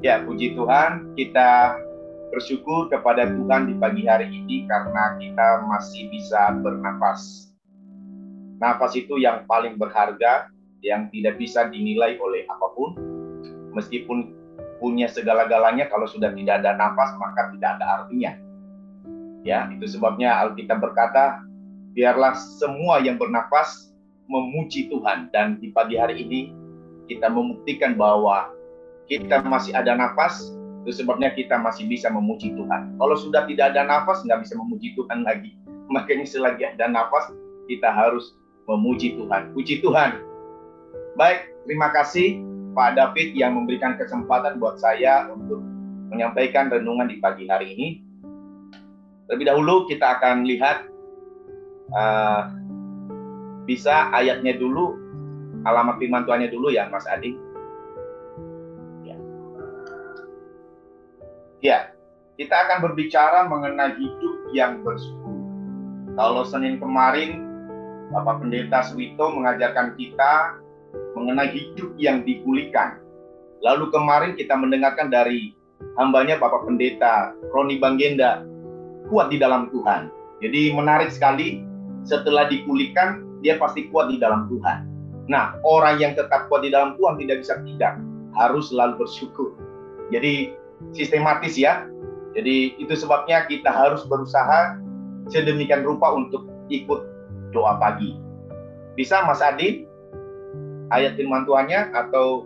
Ya, puji Tuhan, kita bersyukur kepada Tuhan di pagi hari ini karena kita masih bisa bernafas. Nafas itu yang paling berharga, yang tidak bisa dinilai oleh apapun. Meskipun punya segala-galanya, kalau sudah tidak ada nafas, maka tidak ada artinya. Ya, itu sebabnya Alkitab berkata, biarlah semua yang bernafas memuji Tuhan. Dan di pagi hari ini, kita membuktikan bahwa kita masih ada nafas, itu sebabnya kita masih bisa memuji Tuhan. Kalau sudah tidak ada nafas, nggak bisa memuji Tuhan lagi. Makanya selagi ada nafas, kita harus memuji Tuhan. Puji Tuhan. Baik, terima kasih Pak David yang memberikan kesempatan buat saya untuk menyampaikan renungan di pagi hari ini. Terlebih dahulu kita akan lihat bisa ayatnya dulu, alamat firman Tuhannya dulu ya Mas Adi. Ya, kita akan berbicara mengenai hidup yang bersyukur. Kalau Senin kemarin, Bapak Pendeta Suwito mengajarkan kita mengenai hidup yang dipulihkan. Lalu kemarin kita mendengarkan dari hambanya Bapak Pendeta Roni Banggenda, kuat di dalam Tuhan. Jadi menarik sekali, setelah dipulihkan, dia pasti kuat di dalam Tuhan. Nah, orang yang tetap kuat di dalam Tuhan tidak bisa tidak, harus selalu bersyukur. Jadi, sistematis ya. Jadi itu sebabnya kita harus berusaha sedemikian rupa untuk ikut doa pagi. Bisa Mas Adi ayat firman Tuhannya, atau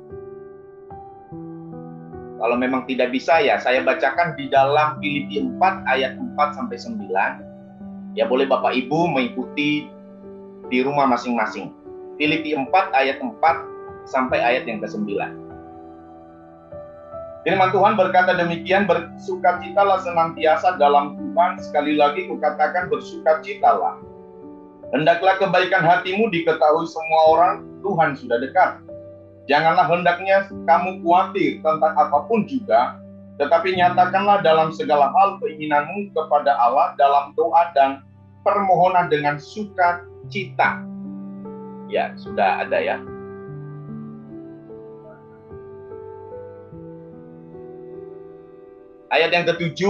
kalau memang tidak bisa ya saya bacakan di dalam Filipi 4 ayat 4 sampai 9. Ya boleh Bapak Ibu mengikuti di rumah masing-masing. Filipi 4 ayat 4 sampai ayat yang ke-9. Firman Tuhan berkata demikian, bersukacitalah senantiasa dalam Tuhan. Sekali lagi kukatakan bersukacitalah. Hendaklah kebaikan hatimu diketahui semua orang, Tuhan sudah dekat. Janganlah hendaknya kamu khawatir tentang apapun juga, tetapi nyatakanlah dalam segala hal keinginanmu kepada Allah dalam doa dan permohonan dengan sukacita. Ya, sudah ada ya. Ayat yang ke-7,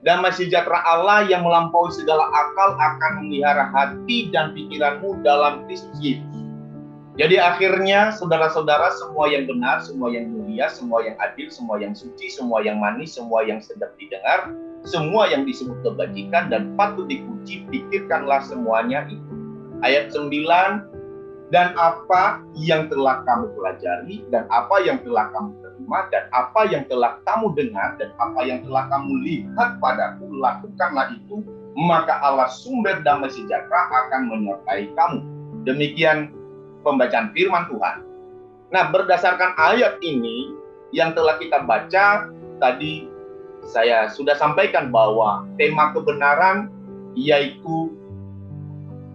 damai sejahtera Allah yang melampaui segala akal akan memelihara hati dan pikiranmu dalam Kristus Yesus. Jadi akhirnya saudara-saudara, semua yang benar, semua yang mulia, semua yang adil, semua yang suci, semua yang manis, semua yang sedap didengar, semua yang disebut kebajikan dan patut dipuji, pikirkanlah semuanya itu. Ayat 9, dan apa yang telah kamu pelajari, dan apa yang telah kamu terima, dan apa yang telah kamu dengar, dan apa yang telah kamu lihat padaku, lakukanlah itu, maka Allah sumber damai sejahtera akan menyertai kamu. Demikian pembacaan firman Tuhan. Nah, berdasarkan ayat ini yang telah kita baca, tadi saya sudah sampaikan bahwa tema kebenaran yaitu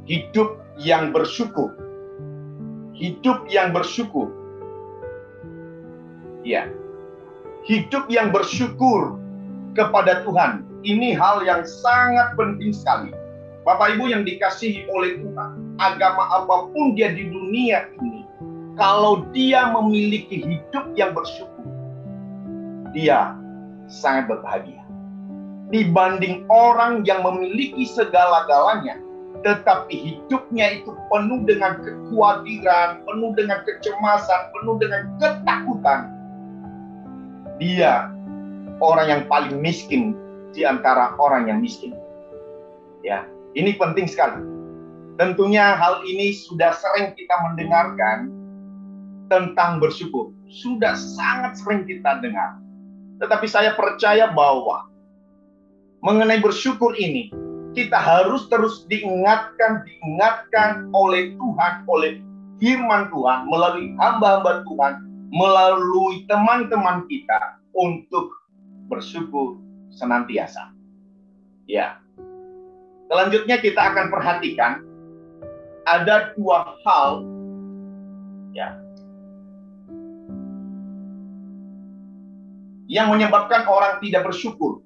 hidup yang bersyukur. Hidup yang bersyukur. Ya. Hidup yang bersyukur kepada Tuhan. Ini hal yang sangat penting sekali. Bapak Ibu yang dikasihi oleh Tuhan, agama apapun dia di dunia ini, kalau dia memiliki hidup yang bersyukur, dia sangat berbahagia. Dibanding orang yang memiliki segala-galanya, tetapi hidupnya itu penuh dengan kekhawatiran, penuh dengan kecemasan, penuh dengan ketakutan. Dia orang yang paling miskin di antara orang yang miskin. Ya, ini penting sekali. Tentunya hal ini sudah sering kita mendengarkan tentang bersyukur. Sudah sangat sering kita dengar. Tetapi saya percaya bahwa mengenai bersyukur ini, kita harus terus diingatkan oleh Tuhan, oleh firman Tuhan, melalui hamba-hamba Tuhan, melalui teman-teman kita untuk bersyukur senantiasa. Ya. Selanjutnya kita akan perhatikan ada dua hal ya yang menyebabkan orang tidak bersyukur.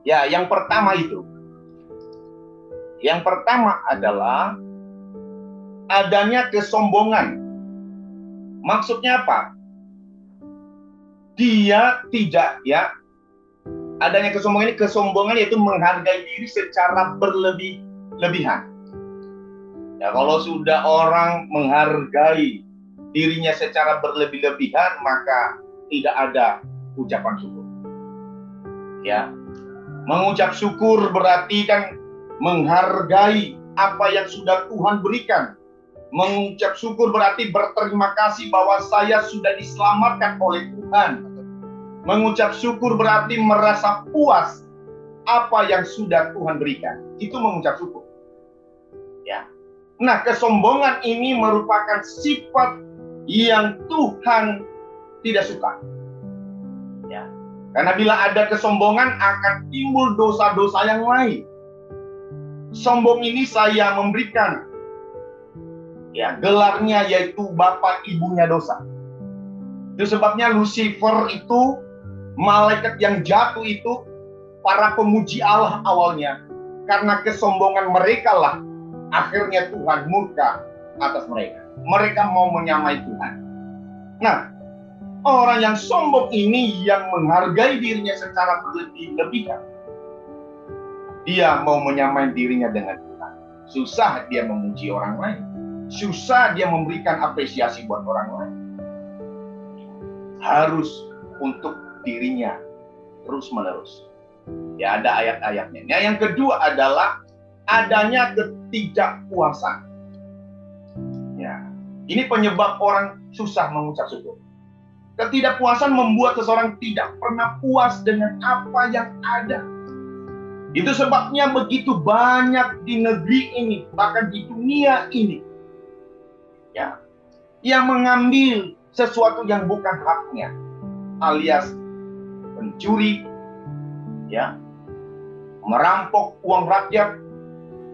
Ya, yang pertama itu. Yang pertama adalah adanya kesombongan. Maksudnya apa? dia tidak adanya kesombongan yaitu menghargai diri secara berlebihan. Ya, kalau sudah orang menghargai dirinya secara berlebihan, maka tidak ada ucapan syukur. Ya, mengucap syukur berarti kan menghargai apa yang sudah Tuhan berikan. Mengucap syukur berarti berterima kasih bahwa saya sudah diselamatkan oleh Tuhan. Mengucap syukur berarti merasa puas apa yang sudah Tuhan berikan. Itu mengucap syukur. Ya. Nah, kesombongan ini merupakan sifat yang Tuhan tidak suka. Ya. Karena bila ada kesombongan akan timbul dosa-dosa yang lain. Sombong ini saya memberikan gelarnya yaitu bapak ibunya dosa. Itu sebabnya Lucifer itu, malaikat yang jatuh itu, para pemuji Allah awalnya. Karena kesombongan mereka lah akhirnya Tuhan murka atas mereka. Mereka mau menyamai Tuhan. Nah, orang yang sombong ini yang menghargai dirinya secara berlebihan. Dia mau menyamai dirinya dengan Tuhan. Susah dia memuji orang lain. Susah dia memberikan apresiasi buat orang lain. Harus untuk dirinya terus-menerus. Ya, ada ayat-ayatnya. Nah, yang kedua adalah adanya ketidakpuasan. Ya, ini penyebab orang susah mengucap syukur. Ketidakpuasan membuat seseorang tidak pernah puas dengan apa yang ada. Itu sebabnya begitu banyak di negeri ini, bahkan di dunia ini, yang mengambil sesuatu yang bukan haknya, alias mencuri, merampok uang rakyat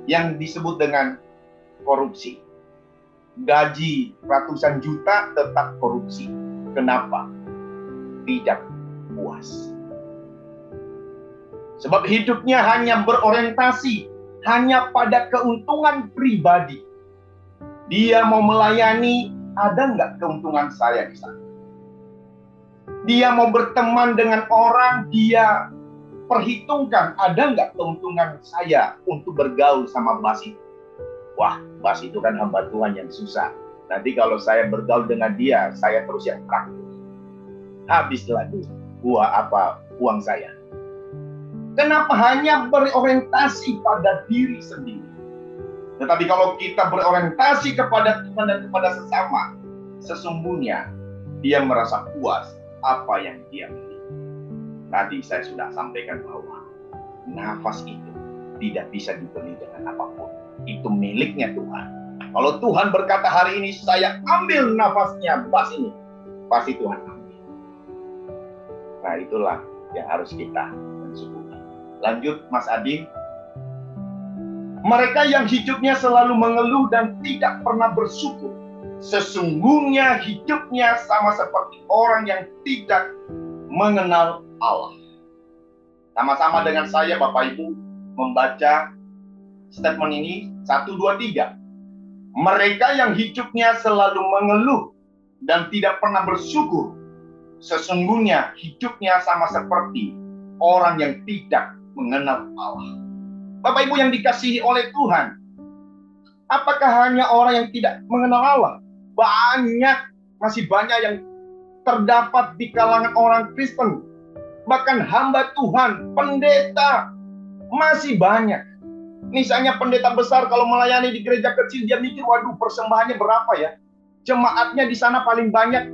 yang disebut dengan korupsi. Gaji ratusan juta tetap korupsi. Kenapa? Tidak puas. Sebab hidupnya hanya berorientasi hanya pada keuntungan pribadi. Dia mau melayani, ada nggak keuntungan saya di sana? Dia mau berteman dengan orang, dia perhitungkan, ada nggak keuntungan saya untuk bergaul sama Bas itu? Wah, Bas itu kan hamba Tuhan yang susah. Nanti kalau saya bergaul dengan dia, saya terus yang traktir. Habislah uang saya. Kenapa hanya berorientasi pada diri sendiri? Tetapi kalau kita berorientasi kepada Tuhan dan kepada sesama, sesungguhnya dia merasa puas apa yang dia miliki. Tadi saya sudah sampaikan bahwa nafas itu tidak bisa dibeli dengan apapun. Itu miliknya Tuhan. Kalau Tuhan berkata hari ini saya ambil nafasnya Bas ini, pasti Tuhan ambil. Nah, itulah yang harus kita mensyukuri. Lanjut Mas Adi. Mereka yang hidupnya selalu mengeluh dan tidak pernah bersyukur, sesungguhnya hidupnya sama seperti orang yang tidak mengenal Allah. Sama-sama dengan saya Bapak Ibu membaca statement ini 1, 2, 3. Mereka yang hidupnya selalu mengeluh dan tidak pernah bersyukur, sesungguhnya hidupnya sama seperti orang yang tidak mengenal Allah. Bapak Ibu yang dikasihi oleh Tuhan, apakah hanya orang yang tidak mengenal Allah? Masih banyak yang terdapat di kalangan orang Kristen, bahkan hamba Tuhan, pendeta, masih banyak. Misalnya pendeta besar kalau melayani di gereja kecil, dia mikir, waduh persembahannya berapa ya? Jemaatnya di sana paling banyak,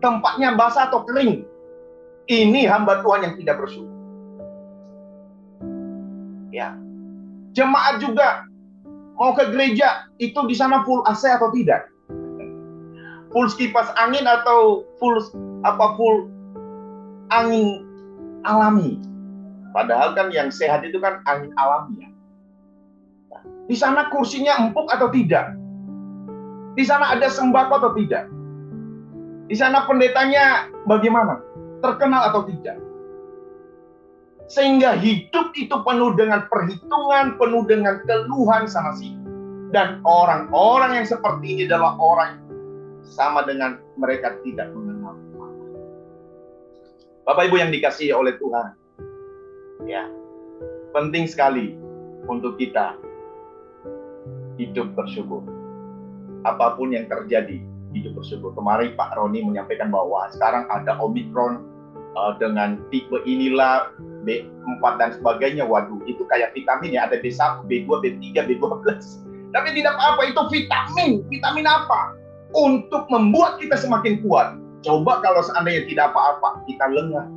tempatnya basah atau kering. Ini hamba Tuhan yang tidak bersyukur. Ya, jemaat juga mau ke gereja, itu di sana full AC atau tidak? Full kipas angin atau full angin alami? Padahal kan yang sehat itu kan angin alami ya. Di sana kursinya empuk atau tidak? Di sana ada sembako atau tidak? Di sana pendetanya bagaimana? Terkenal atau tidak? Sehingga hidup itu penuh dengan perhitungan, penuh dengan keluhan sana sini. Dan orang-orang yang seperti ini adalah orang sama dengan mereka tidak mengenal Allah. Bapak Ibu yang dikasihi oleh Tuhan, ya, penting sekali untuk kita hidup bersyukur. Apapun yang terjadi, hidup bersyukur. Kemarin Pak Roni menyampaikan bahwa sekarang ada Omicron dengan tipe inilah, B4 dan sebagainya. Waduh, itu kayak vitamin ya, ada B1, B2, B3, B12. Tapi tidak apa-apa, itu vitamin. Vitamin apa? Untuk membuat kita semakin kuat. Coba kalau seandainya tidak apa-apa, kita lengah.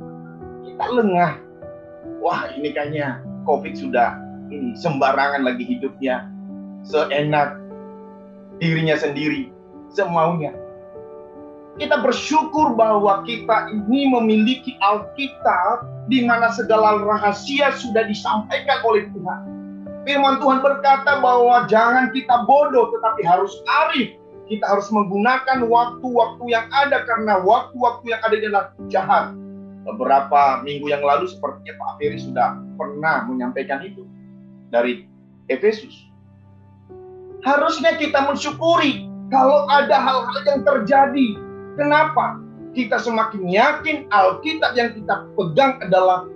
Kita lengah. Wah, ini kayaknya COVID sudah ini sembarangan lagi hidupnya. Seenak dirinya sendiri, semaunya. Kita bersyukur bahwa kita ini memiliki Alkitab di mana segala rahasia sudah disampaikan oleh Tuhan. Firman Tuhan berkata bahwa jangan kita bodoh, tetapi harus arif. Kita harus menggunakan waktu-waktu yang ada, karena waktu-waktu yang ada adalah jahat. Beberapa minggu yang lalu sepertinya Pak Ferry sudah pernah menyampaikan itu dari Efesus. Harusnya kita mensyukuri kalau ada hal-hal yang terjadi. Kenapa? Kita semakin yakin Alkitab yang kita pegang adalah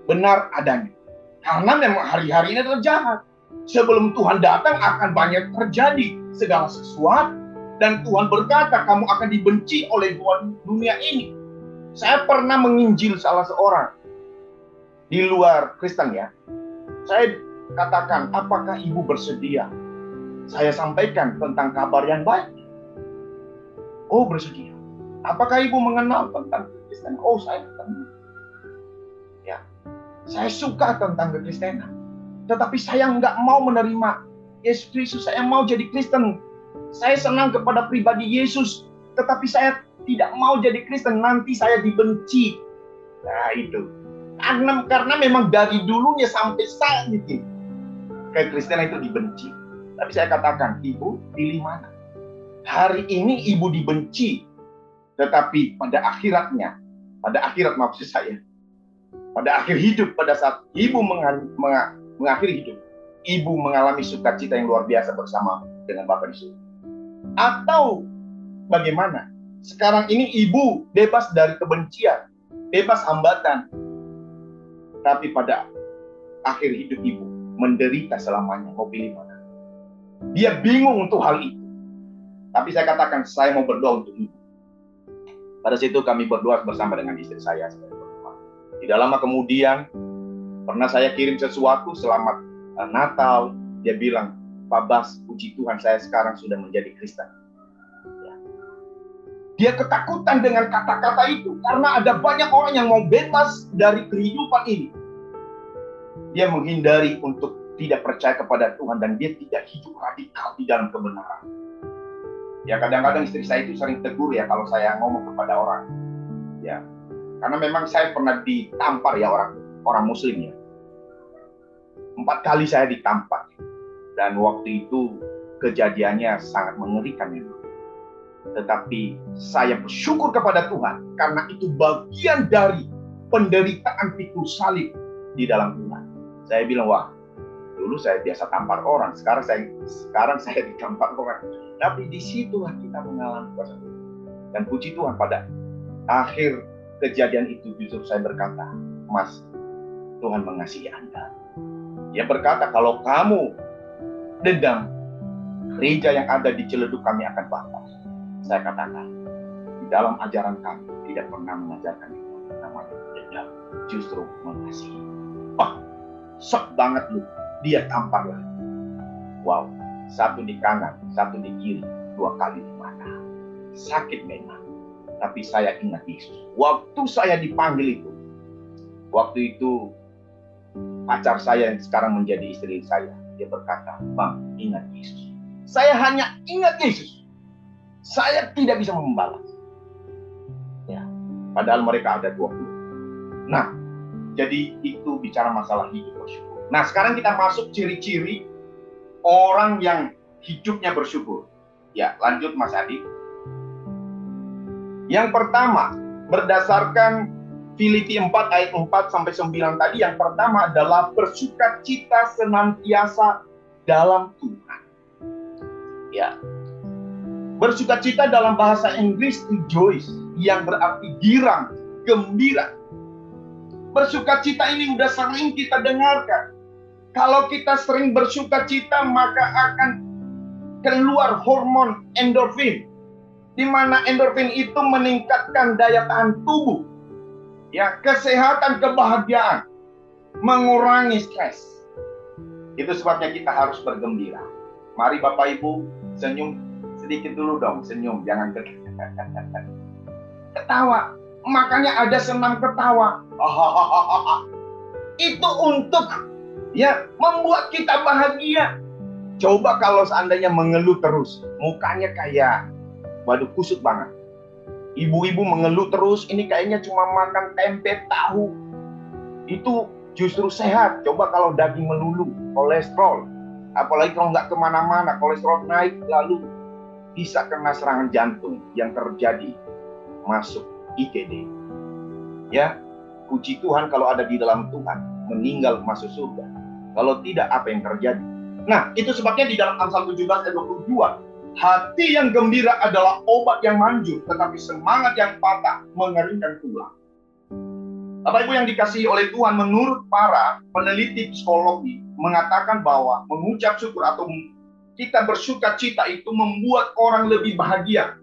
benar adanya. Karena memang hari-hari ini adalah jahat. Sebelum Tuhan datang akan banyak terjadi segala sesuatu. Dan Tuhan berkata, kamu akan dibenci oleh dunia ini. Saya pernah menginjil salah seorang di luar Kristen ya. Saya katakan, apakah ibu bersedia? Saya sampaikan tentang kabar yang baik. Oh, bersedia. Apakah ibu mengenal tentang Kristen? Oh, saya kenal. Ya, saya suka tentang kekristenan. Tetapi saya nggak mau menerima Yesus Kristus. Saya mau jadi Kristen. Saya senang kepada pribadi Yesus, tetapi saya tidak mau jadi Kristen, nanti saya dibenci. Nah itu, karena memang dari dulunya sampai saat ini, kekristenan itu dibenci. Tapi saya katakan, ibu pilih mana? Hari ini ibu dibenci, tetapi pada akhiratnya, pada akhirat maksud saya, pada akhir hidup, pada saat ibu mengakhiri hidup, ibu mengalami sukacita yang luar biasa bersama dengan Bapa di surga. Atau bagaimana? Sekarang ini ibu bebas dari kebencian, bebas hambatan. Tapi pada akhir hidup ibu menderita selamanya. Mau pilih mana? Dia bingung untuk hal itu. Tapi saya katakan, saya mau berdoa untuk ibu. Pada situ kami berdoa bersama dengan istri saya. Tidak lama kemudian, pernah saya kirim sesuatu, selamat Natal. Dia bilang, Pak Bas, puji Tuhan saya sekarang sudah menjadi Kristen. Ya. Dia ketakutan dengan kata-kata itu karena ada banyak orang yang mau bebas dari kehidupan ini. Dia menghindari untuk tidak percaya kepada Tuhan dan dia tidak hidup radikal di dalam kebenaran. Ya kadang-kadang istri saya itu sering tegur ya kalau saya ngomong kepada orang. Ya, karena memang saya pernah ditampar ya orang Muslim ya. 4 kali saya ditampar. Dan waktu itu kejadiannya sangat mengerikan memang. Tetapi saya bersyukur kepada Tuhan karena itu bagian dari penderitaan pikul salib di dalam Tuhan. Saya bilang, wah, dulu saya biasa tampar orang, sekarang saya ditampar orang. Tapi disitulah kita mengalami kuasa Tuhan. Dan puji Tuhan pada akhir kejadian itu justru saya berkata, Mas, Tuhan mengasihi Anda. Dia berkata, kalau kamu dendam, gereja yang ada di Ciledug kami akan bakar. Saya katakan, di dalam ajaran kami tidak pernah mengajarkan itu namanya dendam, justru mengasihi. Wah, sok banget lu, dia tampar lagi. Wow, satu di kanan, satu di kiri, 2 kali di mata. Sakit memang, tapi saya ingat Yesus. Waktu saya dipanggil itu, waktu itu pacar saya yang sekarang menjadi istri saya, dia berkata, Bang, ingat Yesus. Saya hanya ingat Yesus. Saya tidak bisa membalas. Ya, padahal mereka ada 20. Nah, jadi itu bicara masalah hidup bersyukur. Nah, sekarang kita masuk ciri-ciri orang yang hidupnya bersyukur. Ya, lanjut Mas Adi. Yang pertama, berdasarkan Filipi 4 ayat 4-9 tadi, yang pertama adalah bersukacita senantiasa dalam Tuhan. Ya. Bersukacita dalam bahasa Inggris rejoice, yang berarti girang, gembira. Bersukacita ini udah sering kita dengarkan. Kalau kita sering bersukacita, maka akan keluar hormon endorfin, di mana endorfin itu meningkatkan daya tahan tubuh, ya, kesehatan, kebahagiaan, mengurangi stres. Itu sebabnya kita harus bergembira. Mari Bapak Ibu senyum sedikit dulu dong, senyum, jangan ketawa. Makanya ada senam ketawa. Itu untuk, ya, membuat kita bahagia. Coba kalau seandainya mengeluh terus, mukanya kayak, waduh, kusut banget. Ibu-ibu mengeluh terus, ini kayaknya cuma makan tempe tahu. Itu justru sehat. Coba kalau daging melulu, kolesterol. Apalagi kalau nggak kemana-mana, kolesterol naik, lalu bisa kena serangan jantung yang terjadi masuk IGD. Ya, puji Tuhan kalau ada di dalam Tuhan, meninggal masuk surga. Kalau tidak, apa yang terjadi? Nah, itu sebabnya di dalam Amsal 17 ayat 22, hati yang gembira adalah obat yang manjur, tetapi semangat yang patah mengeringkan tulang. Bapak Ibu yang dikasihi oleh Tuhan, menurut para peneliti psikologi mengatakan bahwa mengucap syukur atau kita bersuka cita itu membuat orang lebih bahagia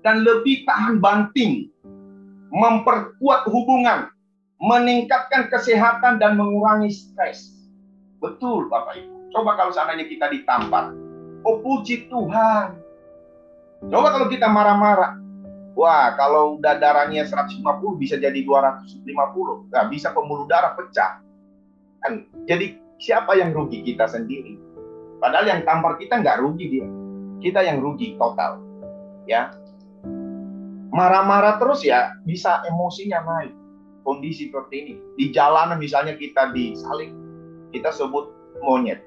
dan lebih tahan banting, memperkuat hubungan, meningkatkan kesehatan dan mengurangi stres. Betul Bapak Ibu. Coba kalau seandainya kita ditampar, oh puji Tuhan. Coba kalau kita marah-marah, wah kalau udah darahnya 150 bisa jadi 250, nggak bisa pembuluh darah pecah. Kan jadi siapa yang rugi? Kita sendiri. Padahal yang tampar kita nggak rugi dia. Kita yang rugi total. Ya. Marah-marah terus ya bisa emosinya naik. Kondisi seperti ini. Di jalanan misalnya kita disalib, kita sebut monyet.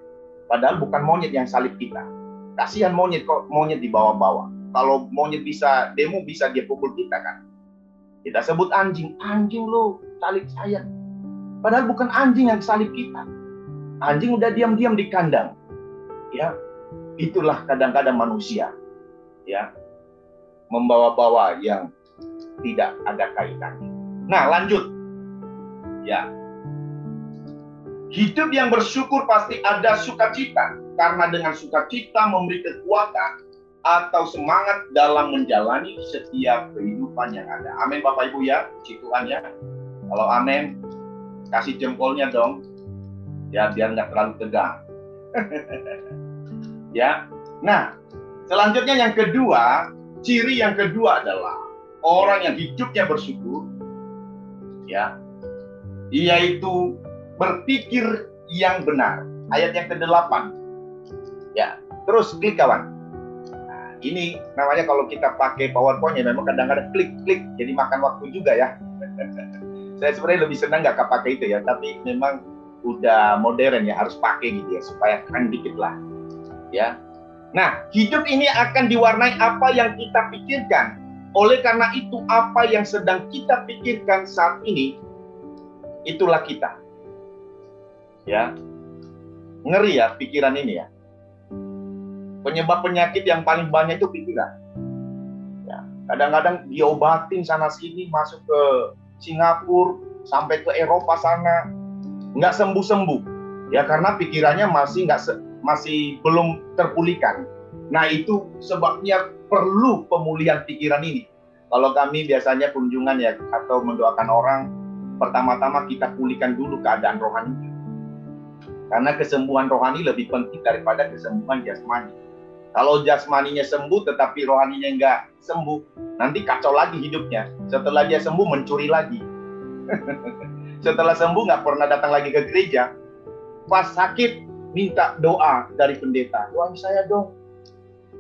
Padahal bukan monyet yang salib kita. Kasihan monyet kok, monyet dibawa-bawa. Kalau monyet bisa demo, bisa dia pukul kita kan. Kita sebut anjing. Anjing lo salib saya. Padahal bukan anjing yang salib kita. Anjing udah diam-diam di kandang. Ya, itulah kadang-kadang manusia. Ya, membawa-bawa yang tidak ada kaitannya. Nah, lanjut. Ya. Hidup yang bersyukur pasti ada sukacita, karena dengan sukacita memberi kekuatan atau semangat dalam menjalani setiap kehidupan yang ada. Amin Bapak Ibu ya, puji Tuhan ya. Kalau amin, kasih jempolnya dong, ya biar nggak terlalu tegang. Ya, nah selanjutnya yang kedua, ciri yang kedua adalah orang yang hidupnya bersyukur, ya, yaitu berpikir yang benar. Ayat yang ke-8. Ya, terus klik kawan. Nah, ini namanya kalau kita pakai PowerPoint ya memang kadang-kadang klik-klik jadi makan waktu juga ya. Saya sebenarnya lebih senang nggak pakai itu ya, tapi memang udah modern ya, harus pakai gitu ya supaya keren dikit lah. Ya. Nah, hidup ini akan diwarnai apa yang kita pikirkan. Oleh karena itu, apa yang sedang kita pikirkan saat ini, itulah kita. Ya, ngeri ya pikiran ini ya. Penyebab penyakit yang paling banyak itu pikiran. Ya, kadang-kadang diobatin sana sini, masuk ke Singapura, sampai ke Eropa sana, nggak sembuh-sembuh. Ya karena pikirannya masih belum terpulihkan. Nah itu sebabnya perlu pemulihan pikiran ini. Kalau kami biasanya kunjungan ya atau mendoakan orang, pertama-tama kita pulihkan dulu keadaan rohani. Karena kesembuhan rohani lebih penting daripada kesembuhan jasmani. Kalau jasmaninya sembuh tetapi rohaninya nggak sembuh, nanti kacau lagi hidupnya. Setelah dia sembuh mencuri lagi. Setelah sembuh nggak pernah datang lagi ke gereja. Pas sakit minta doa dari pendeta. Doain saya dong.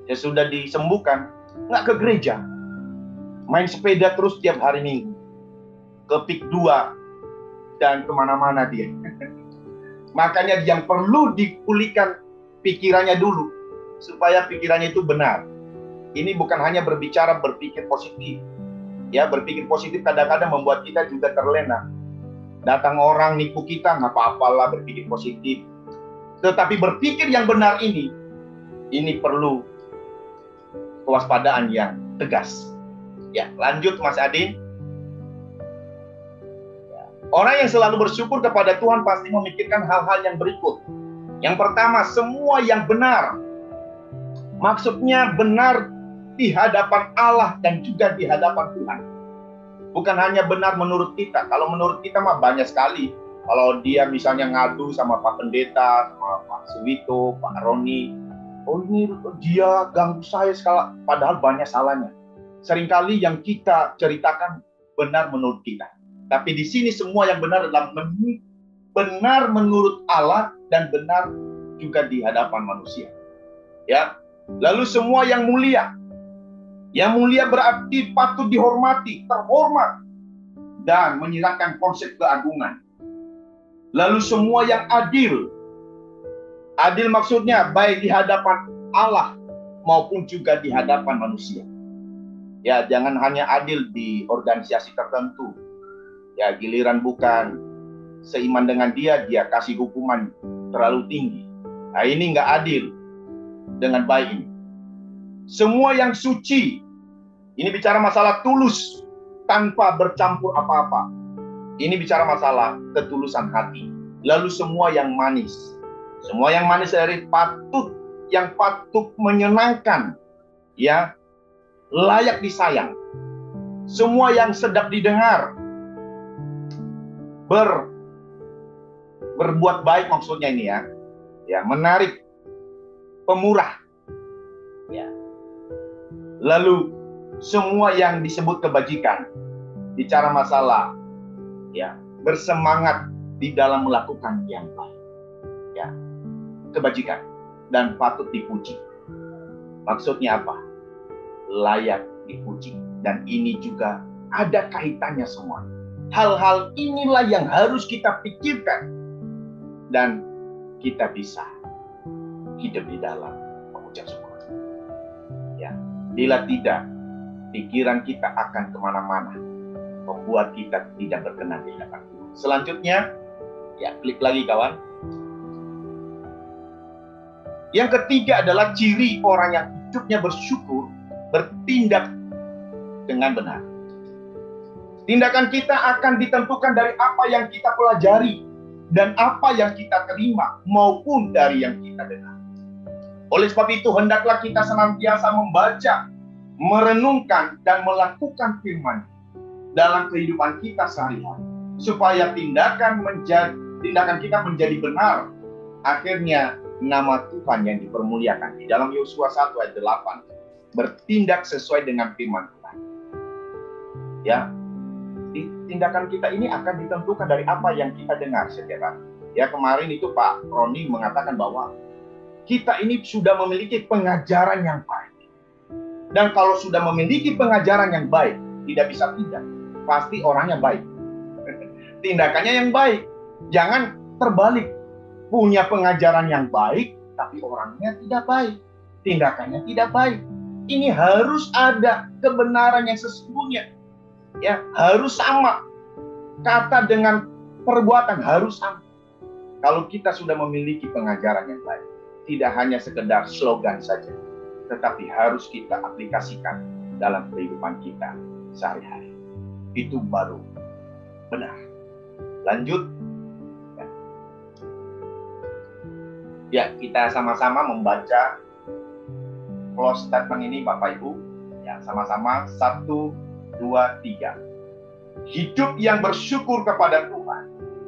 Ya sudah disembuhkan, nggak ke gereja. Main sepeda terus tiap hari Minggu. Ke PIK 2 dan kemana-mana dia. Makanya yang perlu dipulihkan pikirannya dulu, supaya pikirannya itu benar. Ini bukan hanya berpikir positif. Ya, berpikir positif kadang-kadang membuat kita juga terlena. Datang orang nipu kita, nggak apa-apalah berpikir positif. Tetapi berpikir yang benar ini perlu kewaspadaan yang tegas. Ya, lanjut Mas Adin. Orang yang selalu bersyukur kepada Tuhan pasti memikirkan hal-hal yang berikut. Yang pertama, semua yang benar. Maksudnya benar di hadapan Allah dan juga di hadapan Tuhan. Bukan hanya benar menurut kita. Kalau menurut kita mah banyak sekali. Kalau dia misalnya ngadu sama Pak Pendeta, sama Pak Suwito, Pak Roni, oh ini dia ganggu saya sekali, padahal banyak salahnya. Seringkali yang kita ceritakan benar menurut kita. Tapi di sini semua yang benar adalah benar menurut Allah dan benar juga di hadapan manusia. Ya. Lalu semua yang mulia. Yang mulia berarti patut dihormati, terhormat dan menyerahkan konsep keagungan. Lalu semua yang adil. Adil maksudnya baik di hadapan Allah maupun juga di hadapan manusia. Ya, jangan hanya adil di organisasi tertentu. Ya, giliran bukan seiman dengan dia kasih hukuman terlalu tinggi. Nah, ini nggak adil dengan baik ini. Semua yang suci. Ini bicara masalah tulus tanpa bercampur apa-apa. Ini bicara masalah ketulusan hati. Lalu semua yang manis. Semua yang manis dari yang patut menyenangkan. Ya, layak disayang. Semua yang sedap didengar. Berbuat baik maksudnya ini ya. Ya, menarik, pemurah. Ya. Lalu semua yang disebut kebajikan. Bicara masalah ya, bersemangat di dalam melakukan yang baik. Ya. Kebajikan dan patut dipuji. Maksudnya apa? Layak dipuji. Dan ini juga ada kaitannya semua. Hal-hal inilah yang harus kita pikirkan. Dan kita bisa hidup di dalam mengucap syukur. Ya. Bila tidak, pikiran kita akan kemana-mana. Membuat kita tidak berkenan di hadapan Tuhan. Selanjutnya, ya klik lagi kawan. Yang ketiga adalah ciri orang yang hidupnya bersyukur, bertindak dengan benar. Tindakan kita akan ditentukan dari apa yang kita pelajari dan apa yang kita terima maupun dari yang kita dengar. Oleh sebab itu hendaklah kita senantiasa membaca, merenungkan dan melakukan firman dalam kehidupan kita sehari-hari supaya tindakan kita menjadi benar. Akhirnya nama Tuhan yang dipermuliakan. Di dalam Yosua 1 ayat 8 bertindak sesuai dengan firman Tuhan. Ya. Tindakan kita ini akan ditentukan dari apa yang kita dengar setiap hari. Ya, kemarin itu Pak Roni mengatakan bahwa kita ini sudah memiliki pengajaran yang baik. Dan kalau sudah memiliki pengajaran yang baik, tidak bisa tidak. Pasti orangnya baik. Tindakannya yang baik. Jangan terbalik. Punya pengajaran yang baik, tapi orangnya tidak baik. Tindakannya tidak baik. Ini harus ada kebenaran yang sesungguhnya. Ya, harus sama. Kata dengan perbuatan harus sama. Kalau kita sudah memiliki pengajaran yang baik, tidak hanya sekedar slogan saja, tetapi harus kita aplikasikan dalam kehidupan kita sehari-hari. Itu baru benar. Lanjut. Ya, kita sama-sama membaca close statement ini Bapak Ibu. Ya, sama-sama 1, 2, 3. Hidup yang bersyukur kepada Tuhan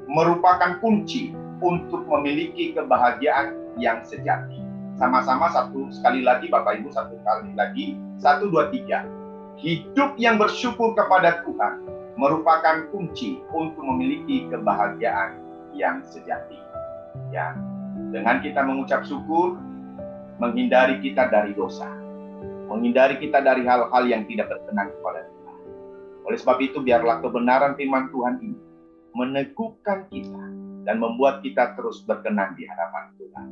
merupakan kunci untuk memiliki kebahagiaan yang sejati. Sama-sama sekali lagi Bapak Ibu, satu kali lagi. 1, 2, 3. Hidup yang bersyukur kepada Tuhan merupakan kunci untuk memiliki kebahagiaan yang sejati. Ya, dengan kita mengucap syukur, menghindari kita dari dosa, menghindari kita dari hal-hal yang tidak berkenan kepada Tuhan. Oleh sebab itu, biarlah kebenaran firman Tuhan ini meneguhkan kita dan membuat kita terus berkenan di hadapan Tuhan.